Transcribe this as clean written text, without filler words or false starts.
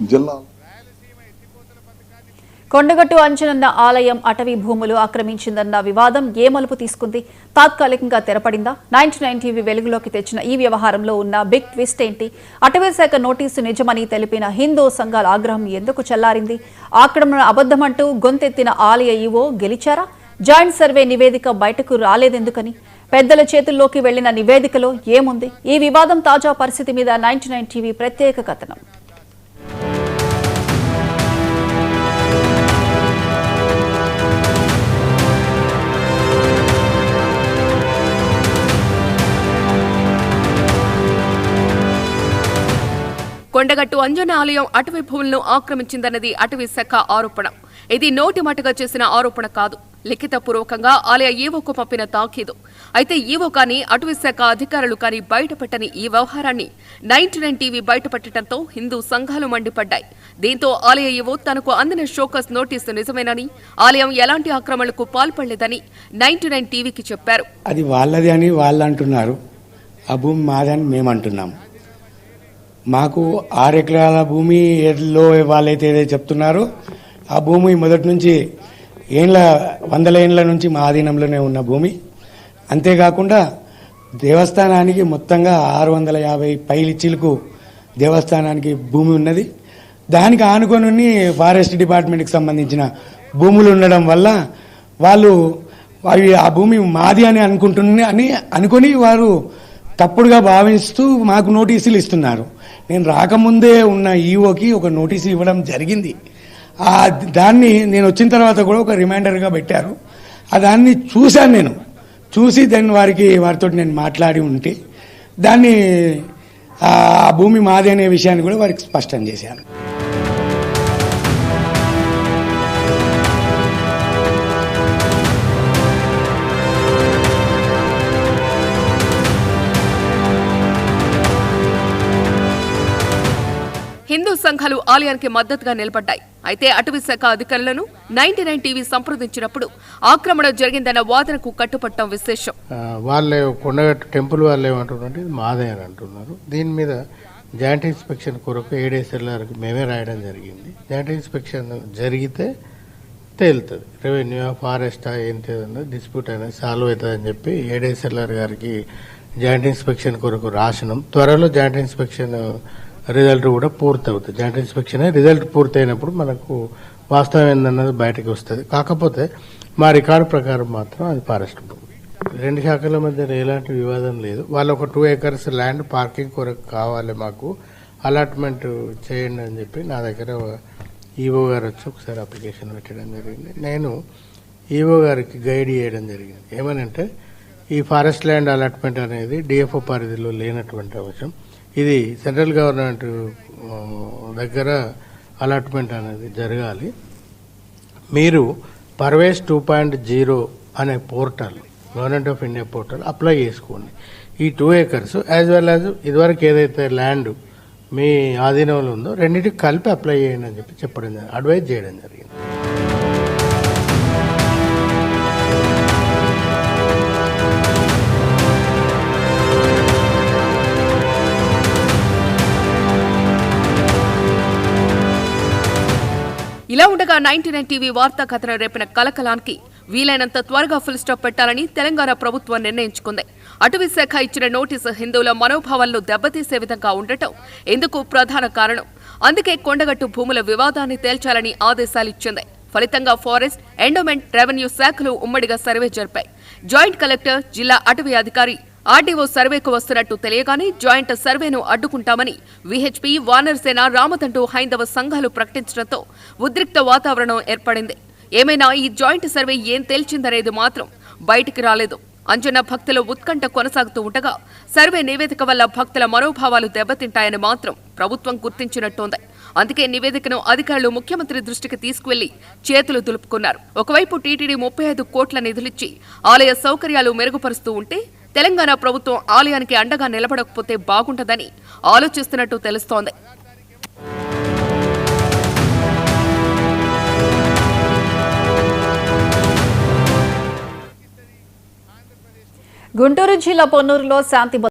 జిల్లా కొండగట్టు అంజనన్న ఆలయం అటవీ భూములు ఆక్రమించిందన్న వివాదం ఏ మలుపు తీసుకుంది? తాత్కాలికంగా తెరపడిందా? 99 టీవీ వెలుగులోకి తెచ్చిన ఈ వ్యవహారంలో ఉన్న బిగ్ ట్విస్ట్ ఏంటి? అటవీ శాఖ నోటీసు నిజమని తెలిపిన హిందూ సంఘాల ఆగ్రహం ఎందుకు చల్లారింది? ఆక్రమణ అబద్ధమంటూ గొంతెత్తిన ఆలయ ఈవో గెలిచారా? జాయింట్ సర్వే నివేదిక బయటకు రాలేదెందుకని? పెద్దల చేతుల్లోకి వెళ్లిన నివేదికలో ఏముంది? ఈ వివాదం తాజా పరిస్థితి మీద 99 టీవీ ప్రత్యేక కథనం. కొండగట్టు అంజన ఆలయం అటవీ భూములను ఆక్రమించిందన్నది అటవీ శాఖ ఆరోపణ. ఇది నోటి మాటగా చేసిన ఆరోపణ కాదు, లిఖితపూర్వకంగా ఆలయ ఈవోకు పంపిన తాకీదు. అయితే ఈవో కానీ అటవీ శాఖ అధికారులు కానీ బయటపెట్టని ఈ వ్యవహారాన్ని 99 టీవీ బయటపెట్టడంతో హిందూ సంఘాలు మండిపడ్డాయి. దీంతో ఆలయ ఈవో తనకు అందిన షోకస్ నోటీసు నిజమేనని, ఆలయం ఎలాంటి ఆక్రమణలకు పాల్పడలేదని 99 టీవీకి చెప్పారు. అది వాళ్ళది అని వాళ్ళు అంటున్నారు, ఆ భూమి మాదని మేమంటున్నాం. మాకు 6 ఎకరాల భూమిలో వాళ్ళైతే ఏదైతే చెప్తున్నారో ఆ భూమి మొదటి నుంచి వందల ఏండ్ల నుంచి మా ఆధీనంలోనే ఉన్న భూమి. అంతేకాకుండా దేవస్థానానికి మొత్తంగా 650 పైలిచ్చిలకు దేవస్థానానికి భూమి ఉన్నది. దానికి ఆనుకొని ఫారెస్ట్ డిపార్ట్మెంట్కి సంబంధించిన భూములు ఉండడం వల్ల వాళ్ళు ఆ భూమి మాది అని అనుకొని వారు తప్పుడుగా భావిస్తూ మాకు నోటీసులు ఇస్తున్నారు. నేను రాకముందే ఉన్న ఈఓకి ఒక నోటీసు ఇవ్వడం జరిగింది. దాన్ని నేను వచ్చిన తర్వాత కూడా ఒక రిమైండర్గా పెట్టారు. దాన్ని చూశాను. నేను చూసి దాన్ని వారితో నేను మాట్లాడి ఉంటే దాన్ని ఆ భూమి మాది అనే విషయాన్ని కూడా వారికి స్పష్టం చేశాను. హిందూ సంఘాలు ఆలయానికి మద్దతుగా నిలబడ్డాయి. అయితే అటవీ శాఖ అధికారులను 99 టీవీ సంప్రదించినప్పుడు ఆక్రమణ జరిగిందన్న వాదనకు కట్టుపట్టడం విశేషం. వాళ్ళే కొండగట్టు టెంపుల్ వాళ్ళు ఏమంటున్నారు, మాదే అని అంటున్నారు. దీని మీద జాయింట్ ఇన్స్పెక్షన్ కొరకు ఏడేసర్లకు మేమే రాయడం జరిగింది. జాయింట్ ఇన్స్పెక్షన్ జరిగితే తేలుతుంది, రెవెన్యూ ఫారెస్ట్ ఏంటి డిస్ప్యూట్ అనేది సాల్వ్ అవుతుంది అని చెప్పి ఏడేసర్లర్ గారికి జాయింట్ ఇన్స్పెక్షన్ కొరకు రాసినాం. త్వరలో జాయింట్ ఇన్స్పెక్షన్ రిజల్ట్ కూడా పూర్తవుతుంది. జాయింట్ ఇన్స్పెక్షన్ రిజల్ట్ పూర్తయినప్పుడు మనకు వాస్తవం ఏందన్నది బయటకు వస్తుంది. కాకపోతే మా రికార్డు ప్రకారం మాత్రం అది ఫారెస్ట్ భూమి. 2 శాఖల మధ్య ఎలాంటి వివాదం లేదు. వాళ్ళు ఒక 2 acres ల్యాండ్ పార్కింగ్ కొరకు కావాలి, మాకు అలాట్మెంట్ చేయండి అని చెప్పి నా దగ్గర ఈవో గారు వచ్చి ఒకసారి అప్లికేషన్ పెట్టడం జరిగింది. నేను ఈవో గారికి గైడ్ చేయడం జరిగింది. ఏమనంటే ఈ ఫారెస్ట్ ల్యాండ్ అలాట్మెంట్ అనేది డిఎఫ్ఓ పరిధిలో లేనటువంటి అంశం. ఇది సెంట్రల్ గవర్నమెంట్ దగ్గర అలాట్మెంట్ అనేది జరగాలి. మీరు పర్వేస్ 2.0 అనే portal, government of India portal apply చేసుకోండి. ఈ 2 acres యాజ్ వెల్ యాజ్ ఇదివరకు ఏదైతే ల్యాండ్ మీ ఆధీనంలో ఉందో రెండింటికి కలిపి అప్లై చేయండి అని చెప్పి చెప్పడం జరిగింది, అడ్వైజ్ చేయడం జరిగింది. ఇలా ఉండగా 99 టీవీ వార్తా కథనం రేపిన కలకలానికి వీలైనంత త్వరగా ఫుల్ స్టాప్ పెట్టాలని తెలంగాణ ప్రభుత్వం నిర్ణయించుకుంది. అటవీ శాఖ ఇచ్చిన నోటీసు హిందువుల మనోభావాలను దెబ్బతీసే విధంగా ఉండటం ఇందుకు ప్రధాన కారణం. అందుకే కొండగట్టు భూముల వివాదాన్ని తేల్చాలని ఆదేశాలిచ్చింది. ఫలితంగా ఫారెస్ట్, ఎండోమెంట్, రెవెన్యూ శాఖలు ఉమ్మడిగా సర్వే జరిపాయి. జాయింట్ కలెక్టర్, జిల్లా అటవీ అధికారి, ఆర్డీఓ సర్వేకు వస్తున్నట్టు తెలియగానే జాయింట్ సర్వేను అడ్డుకుంటామని విహెచ్పి, వానరసేన, రామతండు హైందవ సంఘాలు ప్రకటించడంతో ఉద్రిక్త వాతావరణం ఏర్పడింది. ఏమైనా ఈ జాయింట్ సర్వే ఏం తేల్చిందనేది మాత్రం బయటికి రాలేదు. అంజన భక్తుల ఉత్కంఠ కొనసాగుతూ ఉండగా సర్వే నివేదిక వల్ల భక్తుల మనోభావాలు దెబ్బతింటాయని మాత్రం ప్రభుత్వం గుర్తించినట్టుంది. అందుకే నివేదికను అధికారులు ముఖ్యమంత్రి దృష్టికి తీసుకువెళ్లి చేతులు దులుపుకున్నారు. ఒకవైపు టీటీడీ 35 కోట్ల నిధులిచ్చి ఆలయ సౌకర్యాలు మెరుగుపరుస్తూ ఉంటే తెలంగాణ ప్రభుత్వం ఆలయానికి అండగా నిలబడకపోతే బాగుంటుందని ఆలోచిస్తున్నట్టు తెలుస్తోంది. గుంటూరు జిల్లా పొన్నూరులో శాంతి